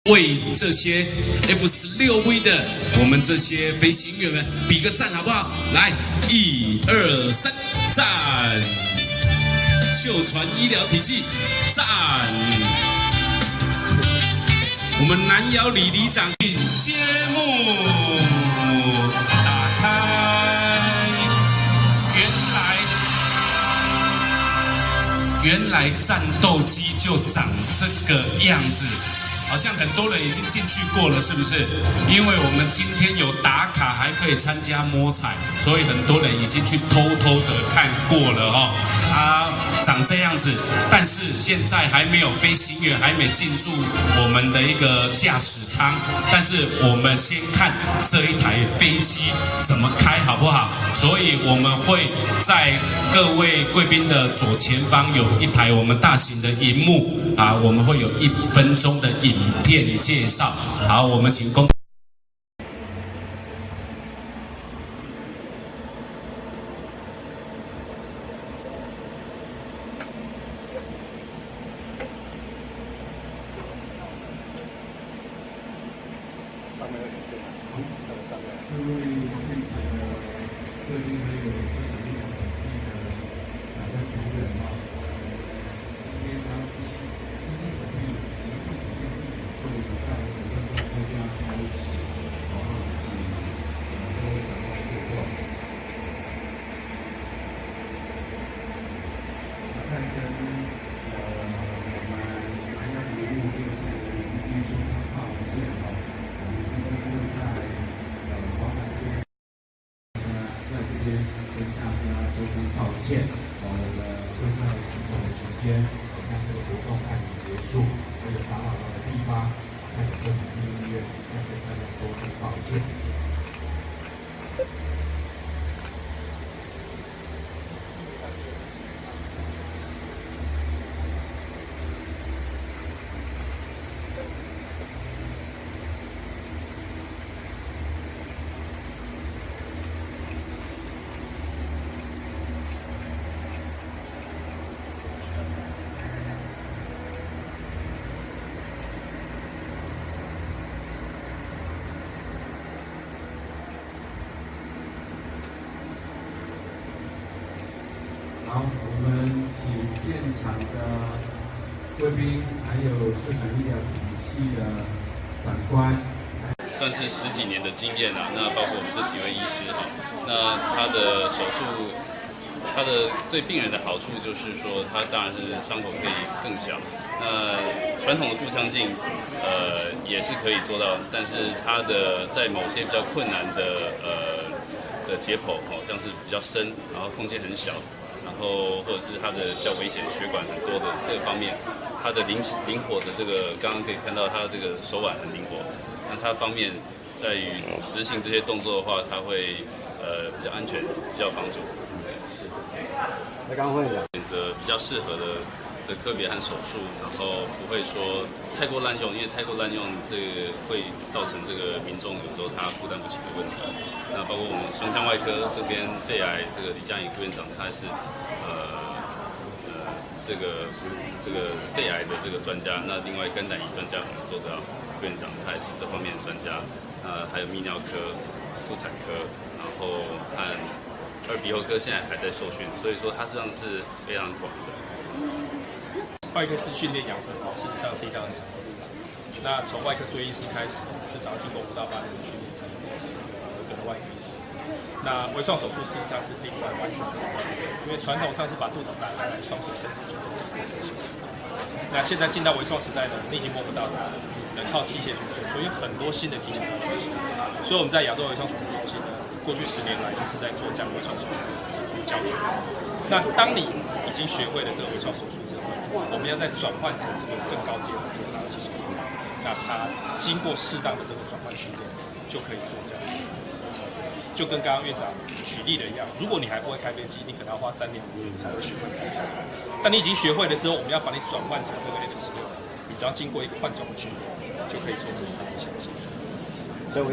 为这些 F16V 的我们这些飞行员们比个赞好不好？来，1、2、3，赞！秀传医疗体系，赞！我们南窑李里长节目打开，原来战斗机就长这个样子。好像很多人已经进去过了，是不是？因为我们今天有打卡，还可以参加摸彩，所以很多人已经去偷偷的看过了哦。它长这样子，但是现在还没有飞行员，还没进入我们的一个驾驶舱。但是我们先看这一台飞机怎么开，好不好？所以我们会在各位贵宾的左前方有一台我们大型的荧幕啊，我们会有1分钟的影片介绍。好，我们请公。上面有点对，那个上面。各位现场的贵宾还有这场医疗体系的海外同仁啊，今天当机机场地及地面自己会在我们国家开始，然后以及都会赶快做过。再跟我们南洋礼物就是依据收藏号线啊。今天会在华南这边，在这边跟大家说声抱歉，我们会在不同的时间将这个活动办理结束，为了打扰到的地方，还有这场音乐，再跟大家说声抱歉。好，我们请现场的贵宾，还有顺产医疗体系的长官，算是10几年的经验啦。那包括我们这几位医师哈，那他的手术，他的对病人的好处就是说，他当然是伤口可以更小。那传统的腹腔镜，也是可以做到，但是它的在某些比较困难的解剖哦，像是比较深，然后空间很小。然后或者是它的比较危险、血管很多的这个方面，它的灵活的这个，刚刚可以看到它这个手腕很灵活。那它方面在于执行这些动作的话，它会比较安全，比较有帮助。是。那刚刚会选择比较适合的科别和手术，然后不会说太过滥用，因为太过滥用这个会造成这个民众有时候他负担不起的问题。那包括我们胸腔外科这边肺癌这个李佳颖副院长，他是这个肺癌的这个专家。那另外肝胆胰专家我们做到副院长，他也是这方面的专家。还有泌尿科、妇产科，然后和耳鼻喉科现在还在受训，所以说它实际上是非常广的。外科是训练养成，事实上是一条很长的路。那从外科专业医师开始，至少要经过5到8年的训练才能变成合格的外科医师。那微创手术事实上是另外完全不同的训练，因为传统上是把肚子打开来，双手伸进去做手术。那现在进到微创时代呢，你已经摸不到它，你只能靠器械去做，所以有很多新的技巧要学习。所以我们在亚洲微创手术中心呢，过去10年来就是在做这样微创手术的教学。那当你已经学会了这个微创手术之后，我们要再转换成这个更高阶的科大的手术，那它经过适当的这个转换训练，就可以做这样的操作。就跟刚刚院长举例的一样，如果你还不会开飞机，你可能要花3年5年才会学会开飞机。但你已经学会了之后，我们要把你转换成这个 F16，你只要经过一个换种的训练，就可以做这个大型手术。所以